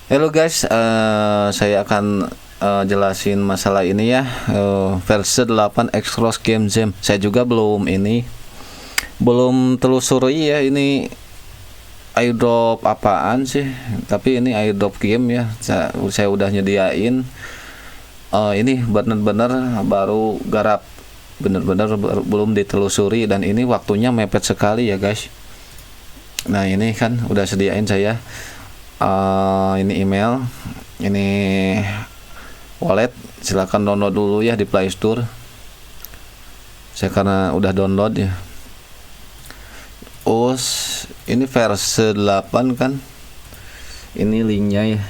Halo guys, saya akan jelasin masalah ini ya, versi 8 X-Cross Game Jam. Saya juga belum telusuri ya ini airdrop apaan sih, tapi ini airdrop game ya. Saya udah nyediain. Ini bener-bener baru garap, bener-bener belum ditelusuri, dan ini waktunya mepet sekali ya guys. Nah ini kan udah sediain saya. Ini email, ini wallet, silahkan download dulu ya di Play Store. Saya karena udah download ya. Ini versi 8 kan, ini linknya ya,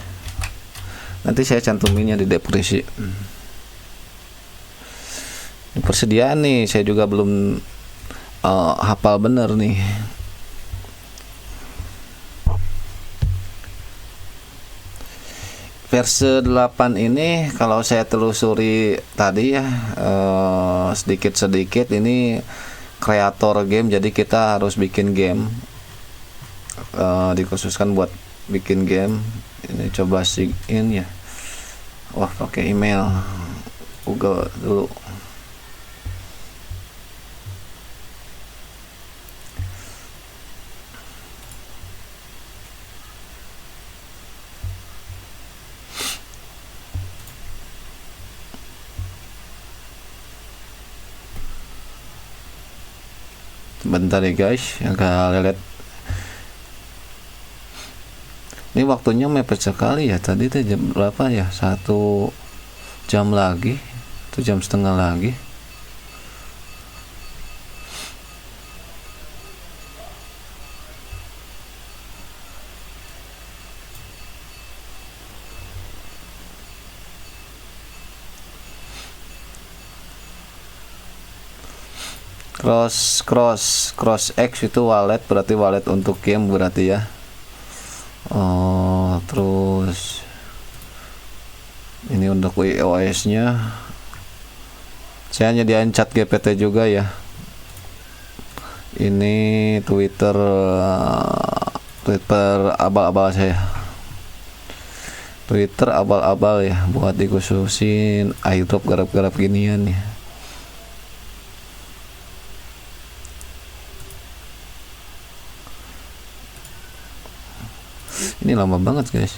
nanti saya cantuminnya di deskripsi. Persediaan nih saya juga belum hafal bener nih. Versi 8 ini kalau saya telusuri tadi ya, sedikit-sedikit ini kreator game, jadi kita harus bikin game, dikhususkan buat bikin game. Ini coba sign in ya. Wah, pakai email Google dulu. Bentar ya guys, agak lelet. Ini waktunya mepet sekali ya. Tadi tuh jam berapa ya? 1 jam lagi, 1,5 jam lagi. Cross X itu wallet, berarti wallet untuk game berarti ya. Terus ini untuk iOS nya saya nyediain chat GPT juga ya. Ini Twitter abal-abal saya, Twitter abal-abal ya, buat dikhususin airdrop garap-garap ginian ya. Ini lama banget guys,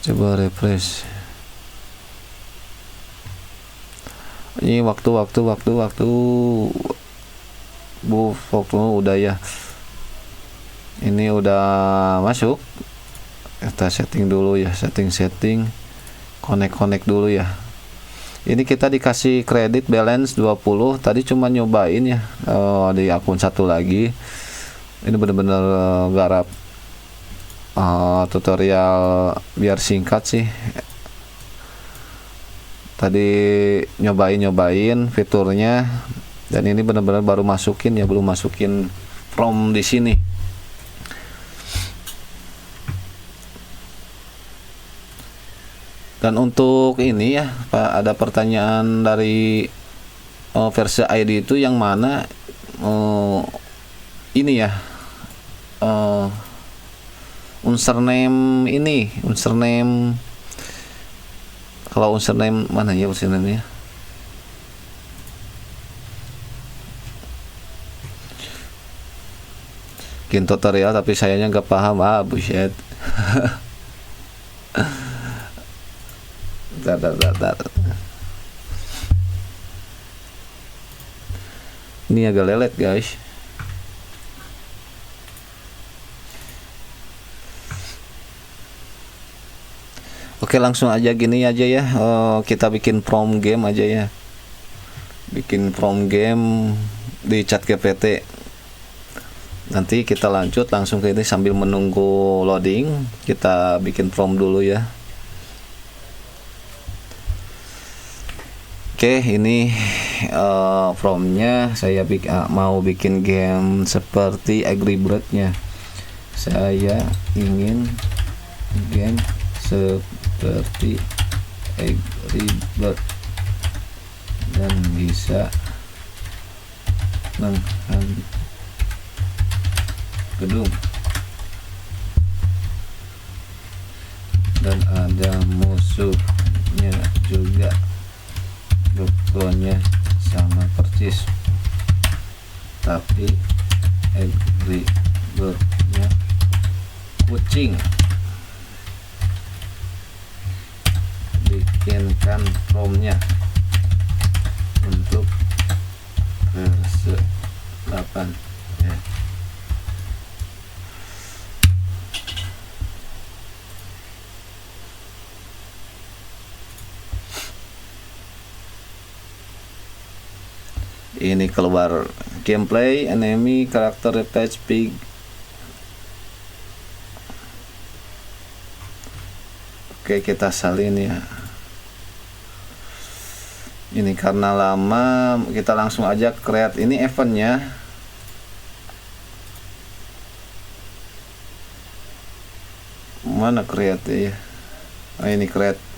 coba refresh. Ini waktu udah ya, ini udah masuk. Kita setting dulu ya, setting connect dulu ya. Ini kita dikasih kredit balance 20, tadi cuma nyobain ya, di akun satu lagi. Ini bener-bener garap tutorial biar singkat sih. Tadi nyobain fiturnya, dan ini bener-bener baru masukin ya, belum masukin from di sini. Dan untuk ini ya, Pak, ada pertanyaan dari versi ID itu yang mana? Ini ya, username kalau username mana ya, username nya bikin tutorial tapi sayanya nggak paham, bullshit. Dar. Ini agak lelet guys. Oke, langsung aja gini aja ya, kita bikin from game aja ya, bikin from game di chat GPT. Nanti kita lanjut langsung ke ini sambil menunggu loading. Kita bikin from dulu ya. Oke, ini from-nya saya mau bikin game seperti Angry Bird-nya. Saya ingin game seperti Angry Bird dan bisa menghancurkan gedung. tapi Angry Bird-nya kucing. Bikinkan ROM-nya untuk versi 8 ya. Ini keluar gameplay, enemy, karakter, attach, pig. Oke, kita salin ya. Ini karena lama, kita langsung aja create ini eventnya. Mana create ya? Oh, ini create.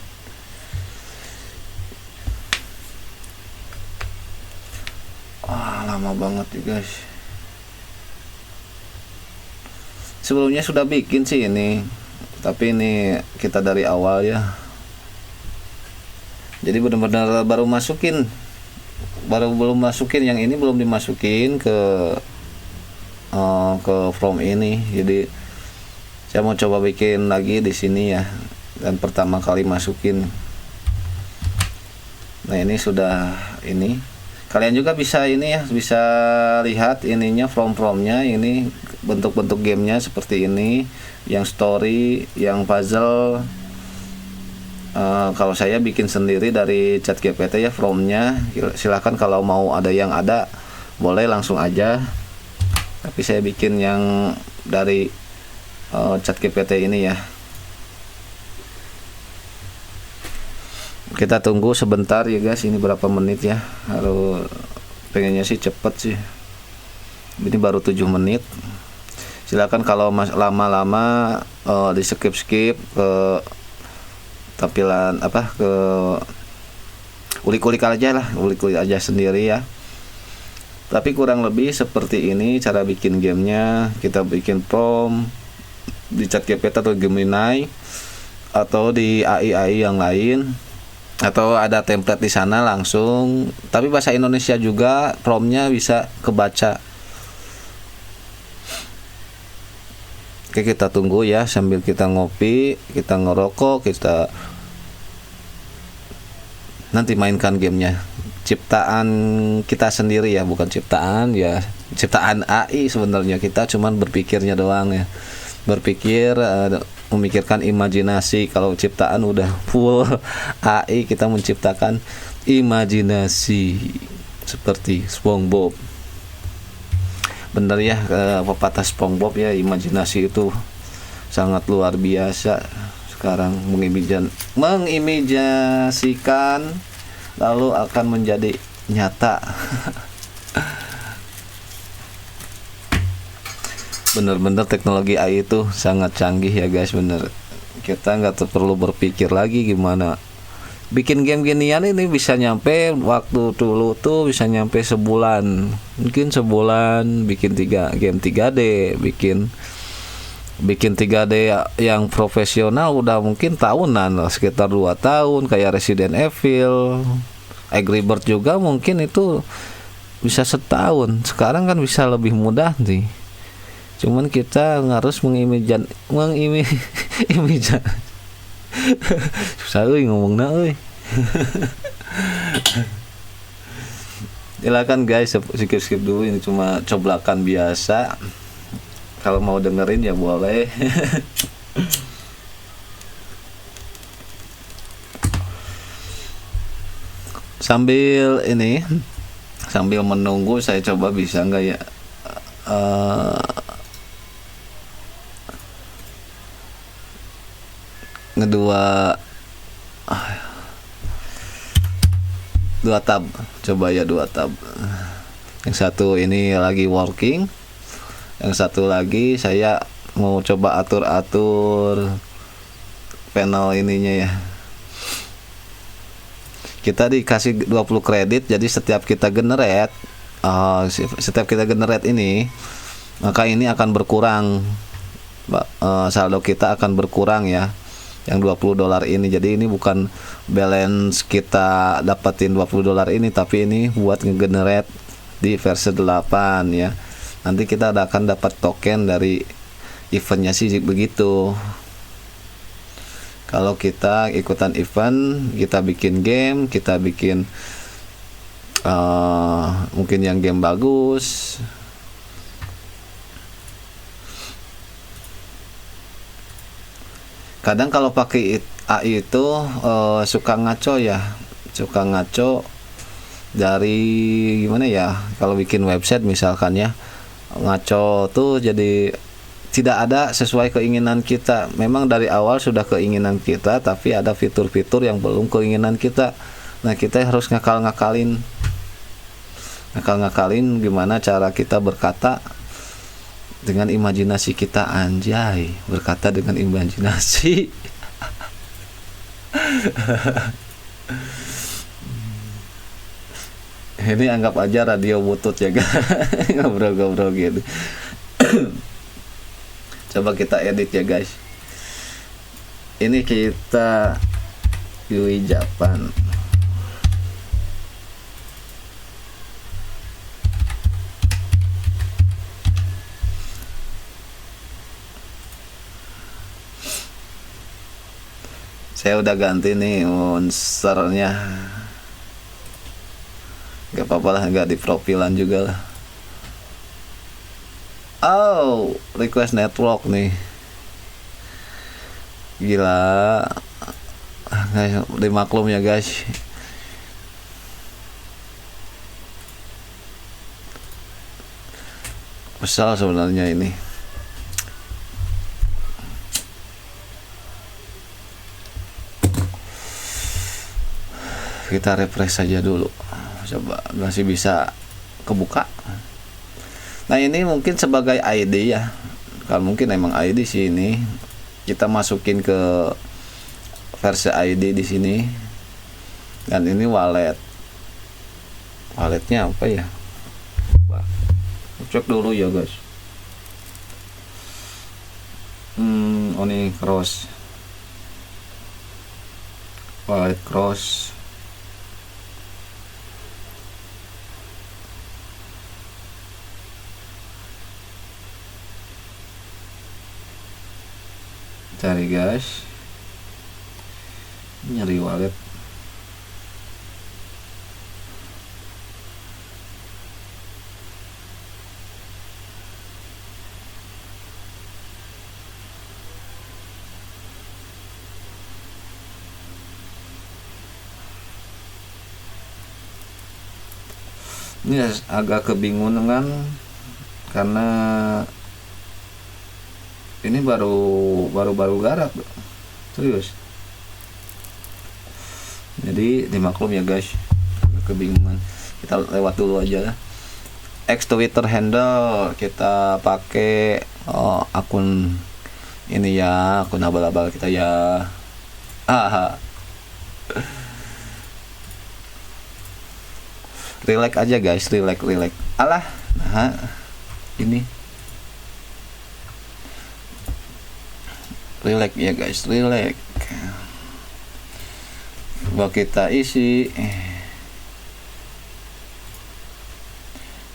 Lama banget ya guys. Sebelumnya sudah bikin sih ini, tapi ini kita dari awal ya. Jadi benar-benar baru belum masukin yang ini, belum dimasukin ke from ini. Jadi saya mau coba bikin lagi di sini ya, dan pertama kali masukin. Nah ini sudah ini. Kalian juga bisa ini ya, bisa lihat ininya from-nya, ini bentuk-bentuk gamenya seperti ini, yang story, yang puzzle. Kalau saya bikin sendiri dari ChatGPT ya from-nya. Silahkan kalau mau ada yang ada, boleh langsung aja. Tapi saya bikin yang dari ChatGPT ini ya. Kita tunggu sebentar ya guys, ini berapa menit ya, harus pengennya sih cepet sih, ini baru 7 menit. Silakan kalau lama-lama di skip ke tampilan apa, ke ulik-ulik aja lah, ulik-ulik aja sendiri ya. Tapi kurang lebih seperti ini cara bikin gamenya. Kita bikin prompt di ChatGPT atau Gemini atau di AI yang lain, atau ada template di sana langsung. Tapi bahasa Indonesia juga, promptnya bisa kebaca. Oke, kita tunggu ya sambil kita ngopi, kita ngerokok, kita nanti mainkan gamenya. Ciptaan kita sendiri ya, bukan ciptaan ya, ciptaan AI sebenarnya. Kita cuman berpikirnya doang ya, berpikir, memikirkan imajinasi. Kalau ciptaan udah full AI, kita menciptakan imajinasi seperti SpongeBob. Bener ya, pepatah SpongeBob ya, imajinasi itu sangat luar biasa. Sekarang mengimajinasikan lalu akan menjadi nyata. Bener-bener teknologi AI itu sangat canggih ya guys, bener. Kita nggak perlu berpikir lagi gimana bikin game ginian. Ini bisa nyampe, waktu dulu tuh bisa nyampe sebulan, mungkin sebulan bikin game 3D, bikin 3D yang profesional udah mungkin tahunan lah, sekitar 2 tahun, kayak Resident Evil, Angry Bird juga mungkin itu bisa setahun. Sekarang kan bisa lebih mudah nih. Cuman kita harus mengimijan susah ngomongnya silakan guys, skip dulu, ini cuma coblakan biasa. Kalau mau dengerin ya boleh. Sambil menunggu, saya coba bisa nggak ya dua tab, coba ya 2 tab. Yang satu ini lagi working, yang satu lagi saya mau coba atur panel ininya ya. Kita dikasih 20 kredit, jadi setiap kita generate ini, maka ini akan berkurang, saldo kita akan berkurang ya, yang $20 ini. Jadi ini bukan balance kita dapetin $20 ini, tapi ini buat ngegenerate di versi 8 ya. Nanti kita akan dapat token dari eventnya sih begitu. Kalau kita ikutan event, kita bikin game, kita bikin mungkin yang game bagus. Kadang kalau pakai AI itu suka ngaco ya, suka ngaco dari gimana ya, kalau bikin website misalkan ya, ngaco tuh jadi tidak ada sesuai keinginan kita. Memang dari awal sudah keinginan kita, tapi ada fitur-fitur yang belum keinginan kita. Nah, kita harus ngakal-ngakalin gimana cara kita berkata dengan imajinasi kita. Anjay, berkata dengan imajinasi. Ini anggap aja radio butut ya guys. Ngobrol-ngobrol gitu. Coba kita edit ya guys. Ini kita Yui Japan. Saya udah ganti nih monsternya. Gak apa-apa lah, gak di profilan juga lah. Oh, request network nih. Gila. Guys, dimaklum ya guys. Kesal sebenarnya ini. Kita refresh saja dulu. Coba masih bisa kebuka. Nah, ini mungkin sebagai ID ya. Kalau mungkin emang ID sih ini. Kita masukin ke versi ID di sini. Dan ini wallet. Walletnya apa ya? Cek dulu ya guys. Ini cross. Wallet cross. Cari guys, nyari wallet. Ini agak kebingungan karena ini baru garap, serius. Jadi dimaklum ya guys, kebingungan. Kita lewat dulu aja lah. X Twitter handle kita pakai akun ini ya, akun abal-abal kita ya. Relax aja guys, relax. Alah, nah ini. Relax ya guys, relax. Coba kita isi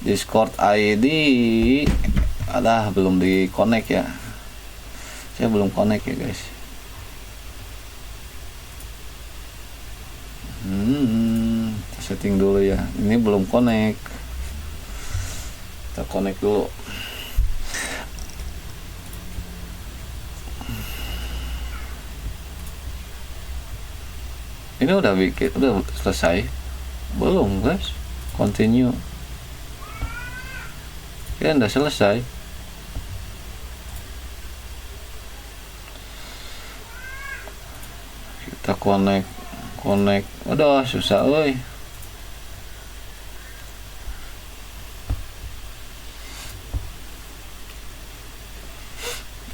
Discord ID. Alah, belum di connect ya. Saya belum connect ya guys. Setting dulu ya. Ini belum connect. Kita connect dulu. Ini udah selesai? Belum guys. Continue. Ya udah selesai. Kita connect. Aduh, susah euy.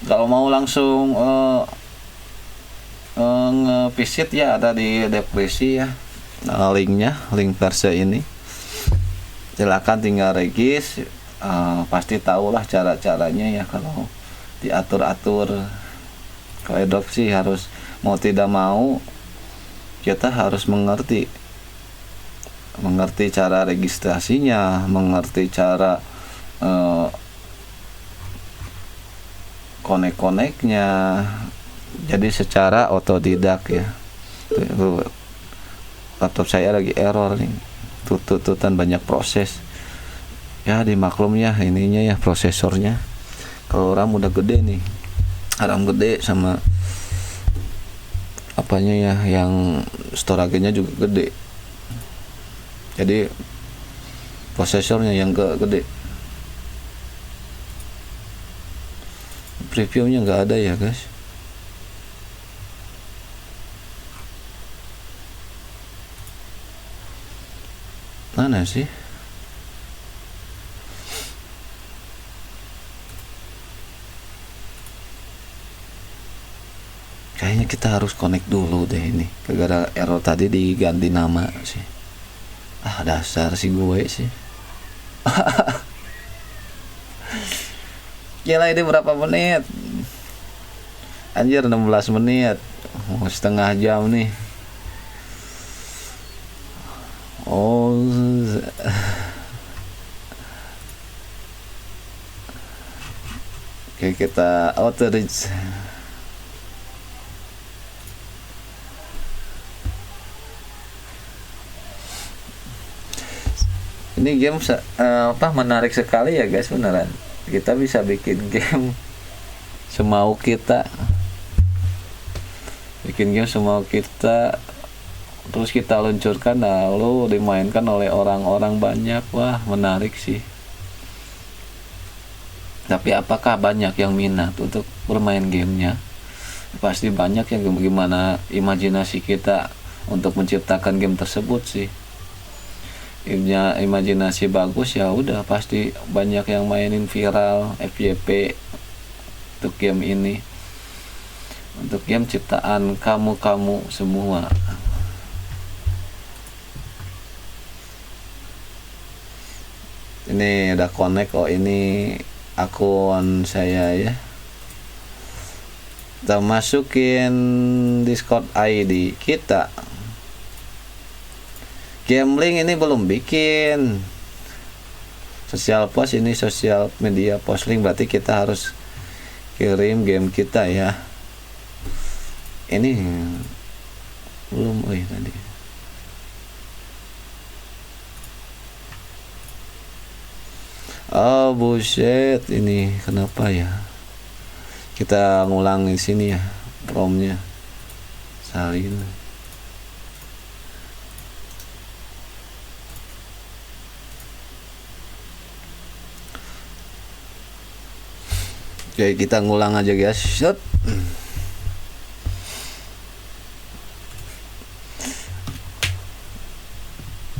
Kalau mau langsung nge-visit ya, ada di deskripsi ya, linknya, link versi ini. Silakan tinggal regis. Pasti tahulah cara-caranya ya. Kalau diatur-atur kalau adopsi harus mau tidak mau kita harus mengerti mengerti cara registrasinya, mengerti cara eh, konek-koneknya. Jadi secara otodidak ya. Tuh, laptop saya lagi error nih, tututan banyak proses ya, dimaklum ya ininya ya, prosesornya. Kalau RAM udah gede nih, RAM gede sama apanya ya, yang storage-nya juga gede, jadi prosesornya yang gede. Previewnya nggak ada ya guys. Mana sih? Kayaknya kita harus connect dulu deh ini. Gara-gara error tadi diganti nama sih. Ah, dasar si gue sih. Gila, ini berapa menit? Anjir, 16 menit. Oh, setengah jam nih. Oh, oke, kita auto reach. Ini game menarik sekali ya guys, beneran. Kita bisa bikin game semau kita. Bikin game semau kita, terus kita luncurkan, lalu dimainkan oleh orang-orang banyak. Wah, menarik sih. Tapi apakah banyak yang minat untuk bermain gamenya? Pasti banyak yang gimana imajinasi kita untuk menciptakan game tersebut sih. Imajinasi bagus ya udah pasti banyak yang mainin, viral FYP untuk game ini, untuk game ciptaan kamu semua. Ini udah connect kok, ini akun saya ya. Kita masukin Discord ID kita. Gambling ini belum bikin. Social post ini sosial media post link, berarti kita harus kirim game kita ya. Ini belum, tadi. Oh buset, ini kenapa ya? Kita ngulang di sini ya, promnya. Salin. Oke, kita ngulang aja guys. Shut.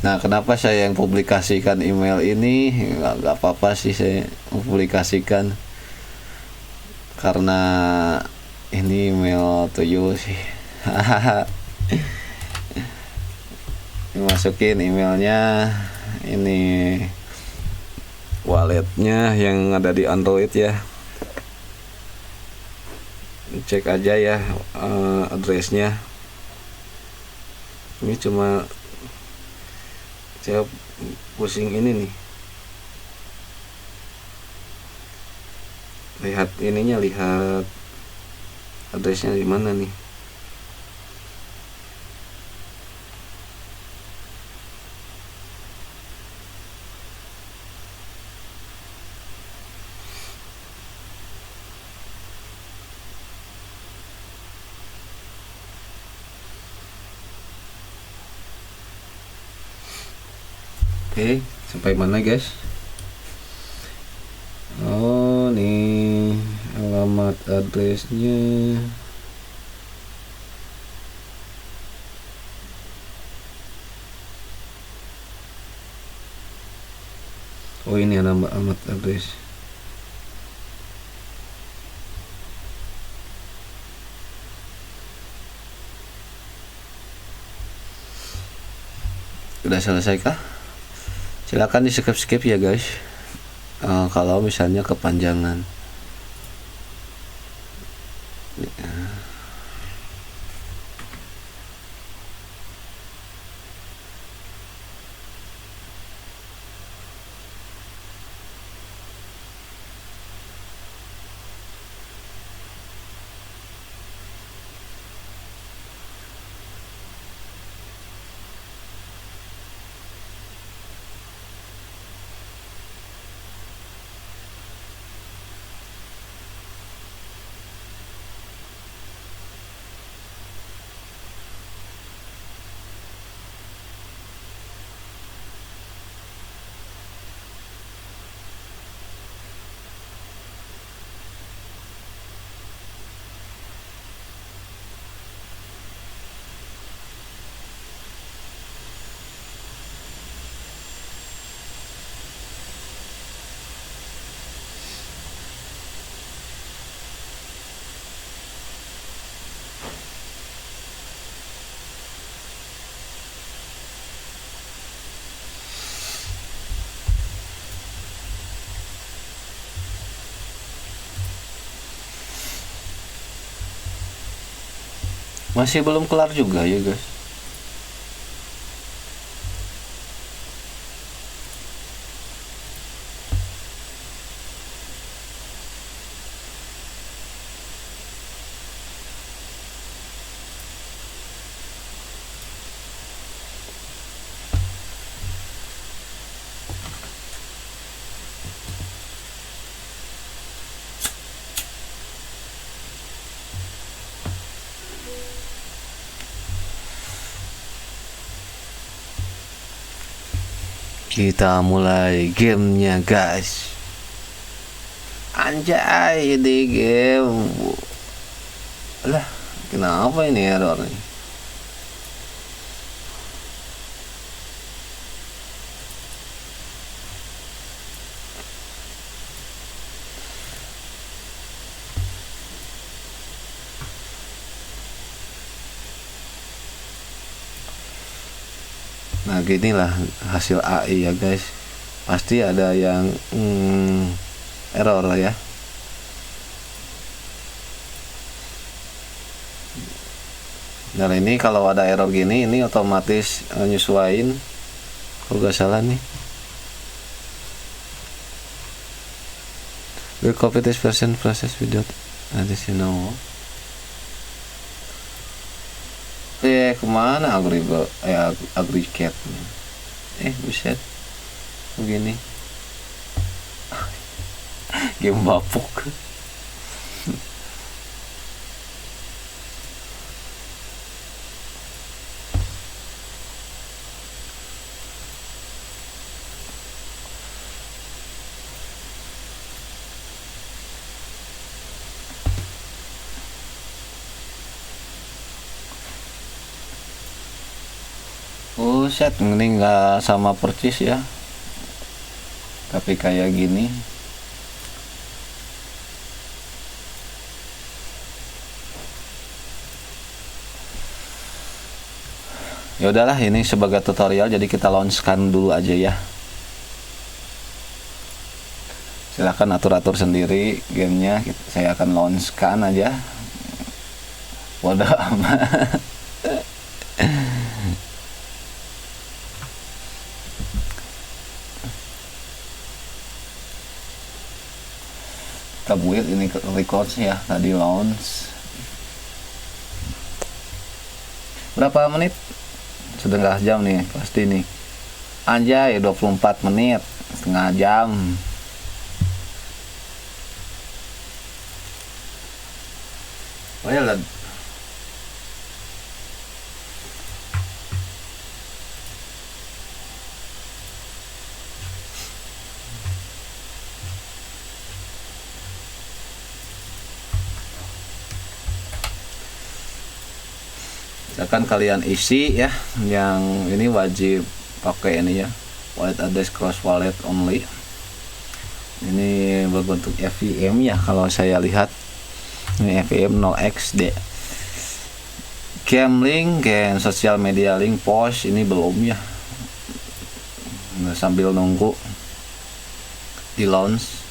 Nah, kenapa saya yang publikasikan email ini? Nggak apa-apa sih saya publikasikan, karena ini email to you sih. Masukin emailnya, ini walletnya yang ada di Android ya. Cek aja ya addressnya. Ini cuma saya pusing ini nih, lihat ininya, lihat addressnya di mana nih. Oke, sampai mana guys? Oh, nih alamat addressnya. Oh, ini alamat address. Udah selesai kah? Silakan di skip ya guys, kalau misalnya kepanjangan. Masih belum kelar juga ya guys. Kita mulai gamenya guys. Anjay di game. Lah, kenapa ini error nih? Nah ginilah hasil AI ya guys. Pasti ada yang error lah ya. Nah ini kalau ada error gini, ini otomatis nyesuaiin. Kalau gak salah nih. We copy this version process without additional. Kemana aggregate? Buset. Begini. Game bapuk. Set ini nggak sama persis ya, tapi kayak gini. Ya udahlah, ini sebagai tutorial jadi kita launchkan dulu aja ya. Silahkan atur-atur sendiri gamenya, saya akan launchkan aja. Waduh amat. Kita build ini records ya, tadi launch. Berapa menit? Setengah jam nih pasti nih. Anjay 24 menit, setengah jam. Well, akan kalian isi ya, yang ini wajib pakai ini ya, wallet address cross wallet only. Ini berbentuk FVM ya, kalau saya lihat ini FVM 0xD. Game link, game social media link, post ini belum ya. Nah, sambil nunggu di launch.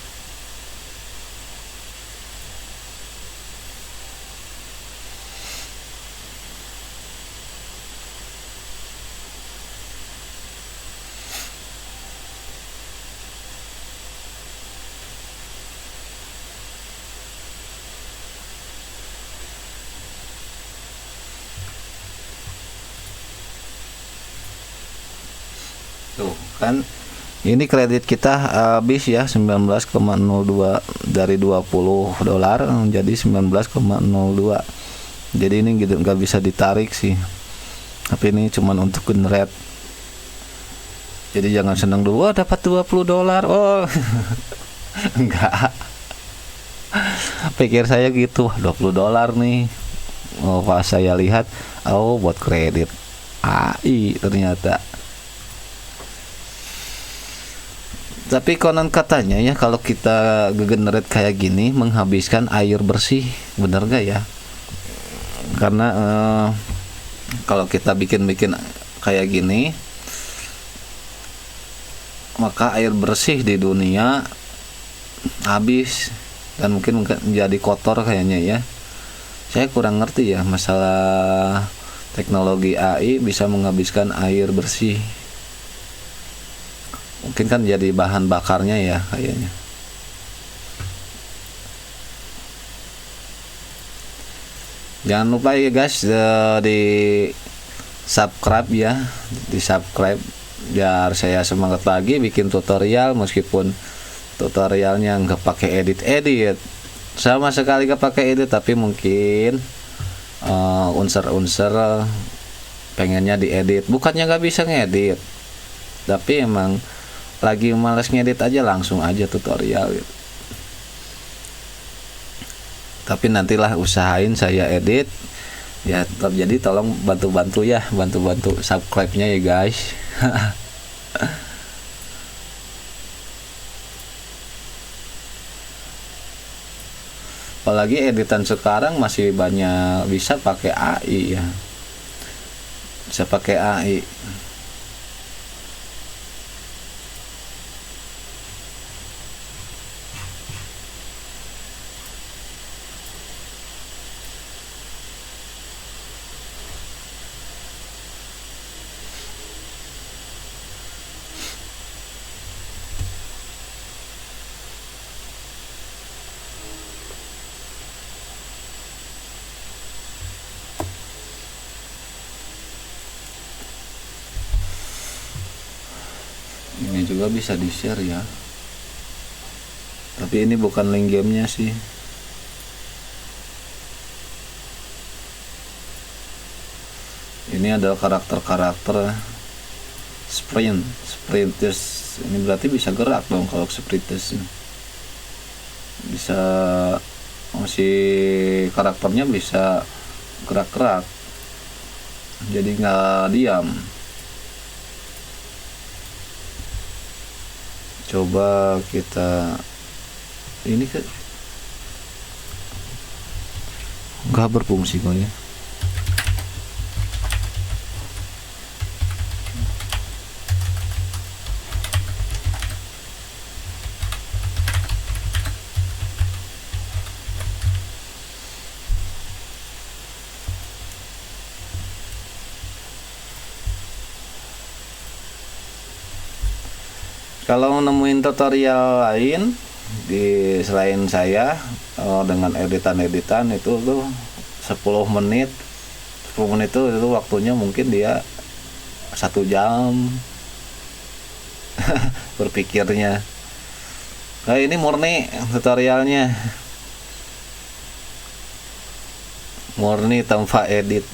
Tuh kan, ini kredit kita habis ya 19,02 dari $20 menjadi 19,02. Jadi ini gitu nggak bisa ditarik sih, tapi ini cuman untuk generate. Jadi jangan senang dulu dapat $20. Oh enggak, pikir saya gitu, $20 nih. Oh pas saya lihat, oh buat kredit AI ternyata. Tapi konon katanya ya, kalau kita generate kayak gini menghabiskan air bersih, bener gak ya? Karena kalau kita bikin kayak gini, maka air bersih di dunia habis dan mungkin menjadi kotor kayaknya ya. Saya kurang ngerti ya masalah teknologi AI bisa menghabiskan air bersih. Mungkin kan jadi bahan bakarnya ya kayaknya. Jangan lupa ya guys, di subscribe ya, di subscribe biar saya semangat lagi bikin tutorial, meskipun tutorialnya nggak pakai edit sama sekali, nggak pakai edit, tapi mungkin unsur-unsur pengennya diedit, bukannya nggak bisa ngedit, tapi emang lagi males ngedit aja, langsung aja tutorial gitu. Tapi nantilah usahain saya edit ya, tetap. Jadi tolong bantu-bantu ya, bantu-bantu subscribe-nya ya guys. Apalagi editan sekarang masih banyak bisa pakai AI ya, bisa pakai AI. Ini juga bisa di share ya, tapi ini bukan link gamenya sih. Ini adalah karakter-karakter sprinters. Ini berarti bisa gerak dong kalau sprinters. Bisa, masih karakternya bisa gerak-gerak, jadi nggak diam. Coba kita ini ke nggak berfungsi kok ya. Kalau nemuin tutorial lain di selain saya, dengan editan-editan itu tuh 10 menit 10 menit itu waktunya mungkin dia 1 jam berpikirnya. Nah ini murni tutorialnya, murni tanpa edit.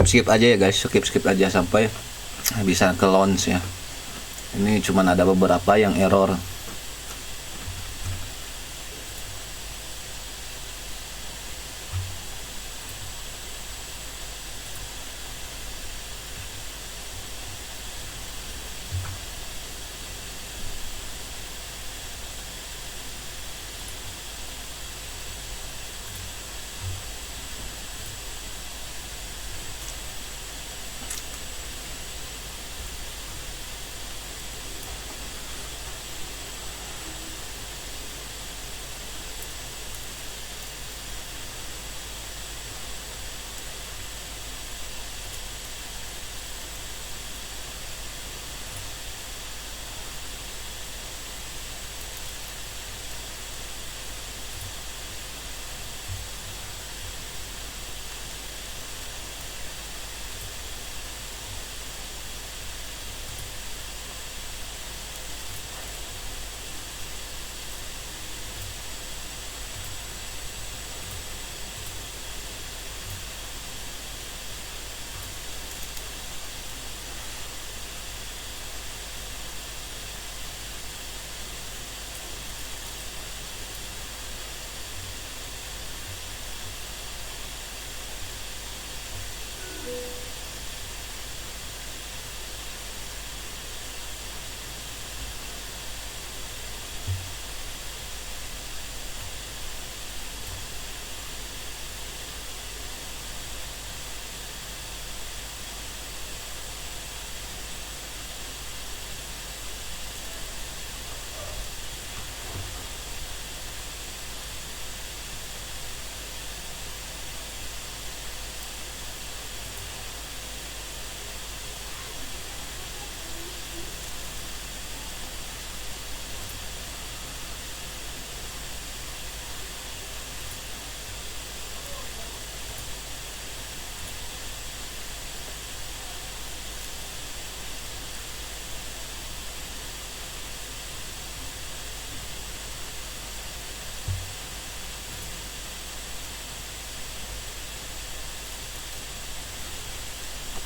Skip aja ya guys, skip aja sampai bisa ke launch ya. Ini cuman ada beberapa yang error.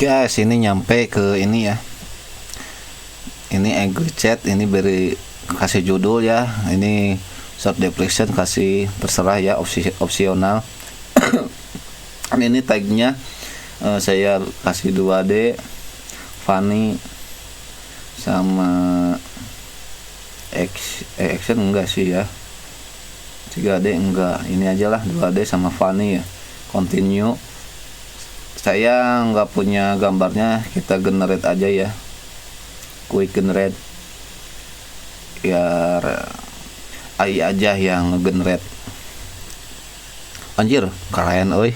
Guys, ini nyampe ke ini ya. Ini Angry Chat, ini beri kasih judul ya. Ini self deprecation kasih terserah ya, opsional. Ini tagnya saya kasih 2D, funny sama action enggak sih ya, 3D enggak, ini aja lah 2D sama funny ya. Continue, saya nggak punya gambarnya, kita generate aja ya, quick generate biar AI aja yang ngegenerate. Anjir keren oi.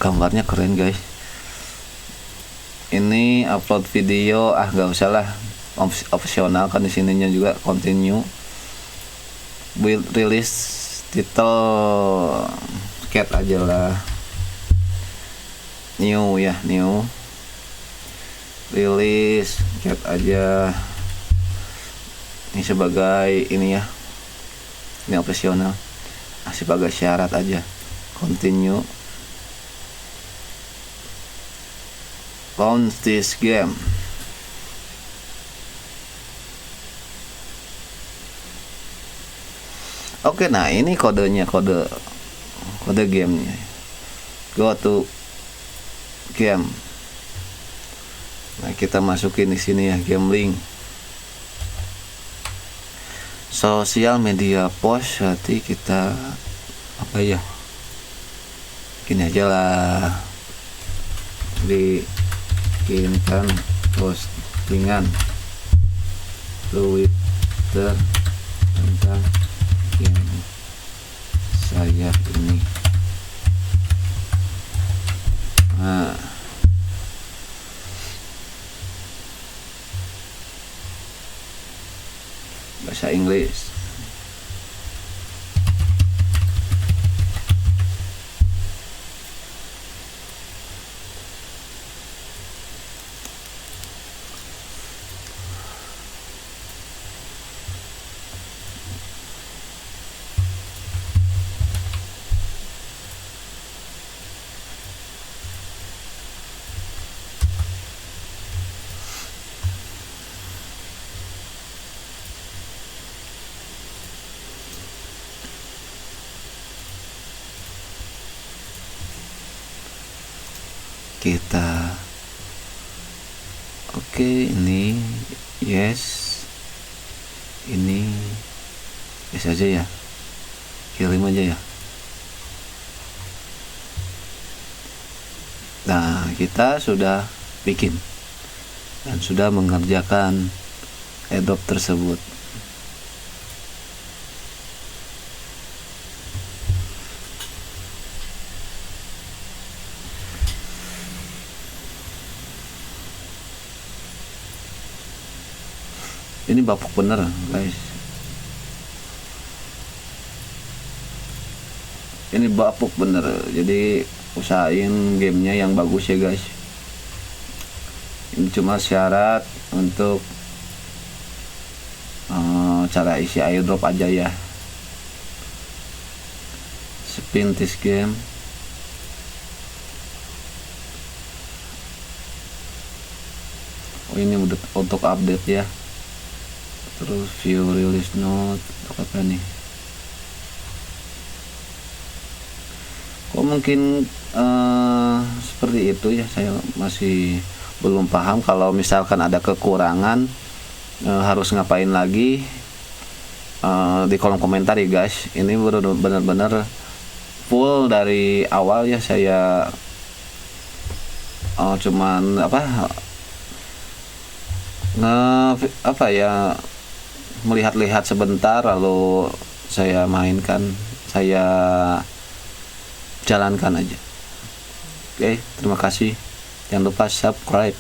Gambarnya keren guys. Ini upload video gak usah lah, opsional kan di sininya juga. Continue, build release title cat aja lah, new ya, new release cat aja. Ini sebagai ini ya, ini opsional, sebagai syarat aja. Continue, launch this game. Oke, nah ini kodenya, kode gamenya. Go to game. Nah, kita masukin di sini ya, game link. Sosial media post, berarti kita apa ya? Gini aja lah. Bikinkan postingan Twitter tentang game saya ini. Nah, bahasa Inggris. Kita oke, ini yes, ini yes aja ya, kirim aja ya. Nah, kita sudah bikin dan sudah mengerjakan airdrop tersebut. Ini bapuk bener guys, ini bapuk bener, jadi usahain gamenya yang bagus ya guys. Ini cuma syarat untuk cara isi airdrop aja ya. Spin this game. Oh, ini untuk update ya. Terus view release note untuk apa nih? Kok mungkin seperti itu ya, saya masih belum paham. Kalau misalkan ada kekurangan harus ngapain lagi, di kolom komentar ya guys. Ini benar-benar full dari awal ya, saya cuman melihat-lihat sebentar lalu saya mainkan, saya jalankan aja. Oke, terima kasih. Jangan lupa subscribe.